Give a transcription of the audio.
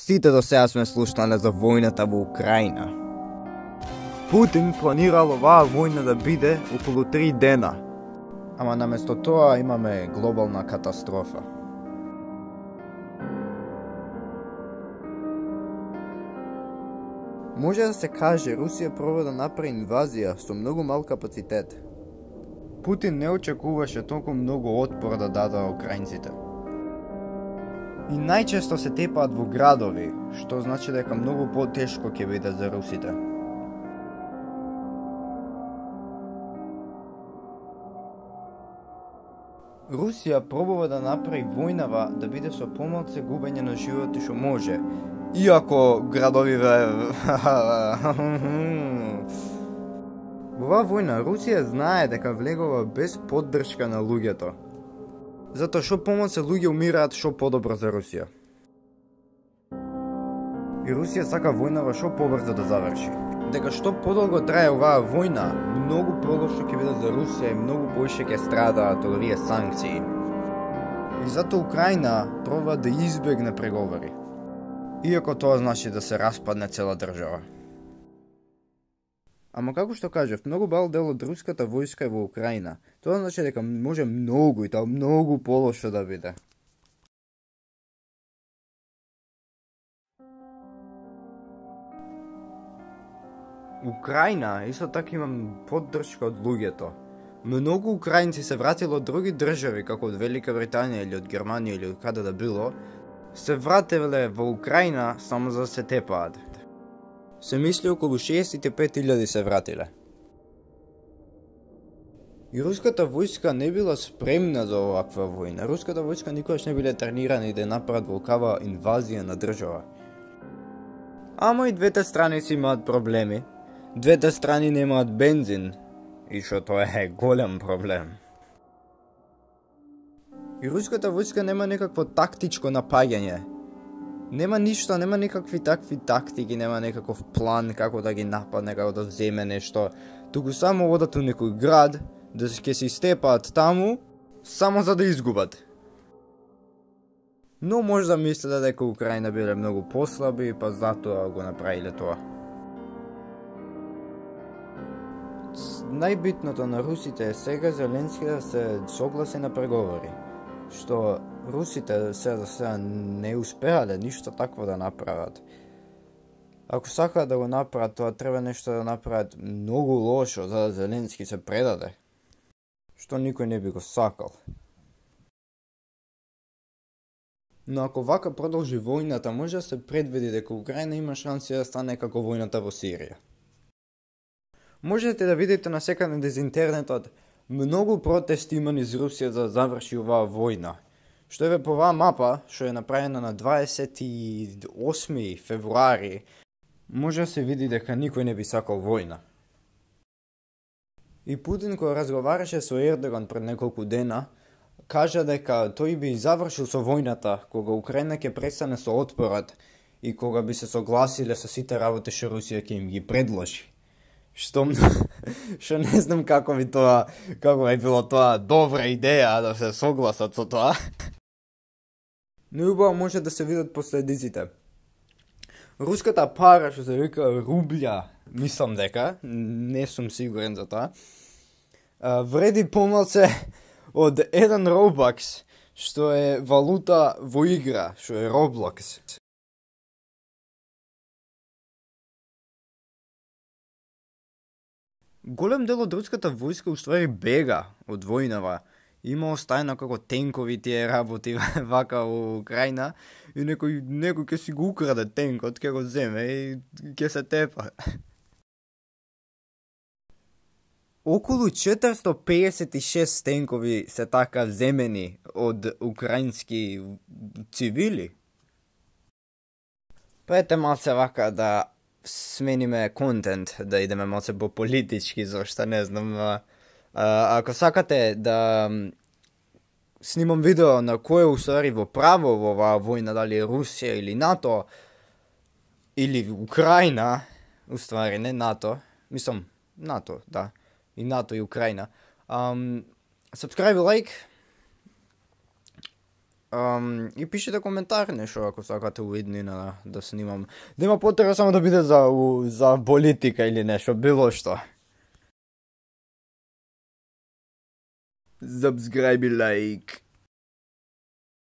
Сите до сега сме слушнале за војната во Украина. Путин планирал оваа војна да биде околу 3 дена. Ама наместо тоа имаме глобална катастрофа. Може да се каже, Русија проба да направи инвазија со многу мал капацитет. Путин не очекуваше толку многу отпор да дадат украинците. И најчесто се тепаат во градови, што значи дека многу потешко ќе биде за русите. Русија пробува да направи војнава да биде со помалку губење на животи што може, иако градовиве Во оваа војна Русија знае дека влегува без поддршка на луѓето. Затоа што помалку луѓе умираат, што подобро за Русија. И Русија сака војнава што побрзо да заврши. Дека што подолго трае оваа војна, многу полошо ќе биде за Русија и многу поише ќе страдаат од овие санкции. И затоа Украина пробува да избегне преговори. Иако тоа значи да се распадне цела држава. Ама како што кажав, многу бал дел од руската војска е во Украина. Тоа значи дека може многу и тоа многу полошо да биде. Украина исто така има поддршка од луѓето. Многу украинци се вратило од други држави, како од Велика Британија или од Германија или од каде да било, се вратиле во Украина само за да се тепаат. Се мисли околу 65.000 се вратиле. И руската војска не била спремна за оваква војна. Руската војска никогаш не биле тренирани да направат волкава инвазија на држава. Ама и двете страни си имаат проблеми. Двете страни немаат бензин, и што тоа е голем проблем. И руската војска нема некакво тактичко напаѓање. Нема ништо, нема никакви такви тактики, нема некаков план како да ги нападне, како да земе нешто. Туку само одат у некој град, да ќе се степаат таму, само за да изгубат. Но може да мислите дека Украина биле многу послаби, па затоа го направиле тоа. Најбитното на русите е сега Зеленски да се согласи на преговори, што русите сега не успеале ништо такво да направат. Ако сакаат да го направат, тоа треба нешто да направат многу лошо за да Зеленски се предаде, што никој не би го сакал. Но ако вака продолжи војната, може да се предвиди дека Украина има шанси да стане како војната во Сирија. Можете да видите на секаде низ интернетот многу протести има низ Русија за да заврши оваа војна. Што е по оваа мапа, што е направена на 28 февруари, може да се види дека никој не би сакал војна. И Путин кога разговараше со Ердоган пред неколку дена, кажа дека тој би завршил со војната кога Украина ќе престане со отпорот и кога би се согласиле со сите работи што Русија ќе им ги предложи. Што не знам како би било тоа добра идеја да се согласат со тоа. Но убаво може да се видат последиците. Руската пара, што се вика рубља, мислам дека, не сум сигурен за тоа, вреди помалце од 1 Robux, што е валута во игра, што е Roblox. Голем дел од руската војска уствари бега од војнава. Има остајано како тенкови тие работи вака во Украина и некој ќе си го украде тенкот, ќе го земе и ќе се тепа. Околу 456 тенкови се така земени од украински цивили. Прете малце вака да смениме контент, да идеме малце по политички, зашто не знам. Ако сакате да снимам видео на кој е уствари во право во оваа војна, дали е Русија или НАТО, или Украина, уствари не НАТО, мислам НАТО, да, и НАТО и Украина. Subscribe и лайк. И пишете коментар нешто ако сакате во иднина да снимам. Да има потреба само да биде за политика или нешто, било што. Subscribe и like.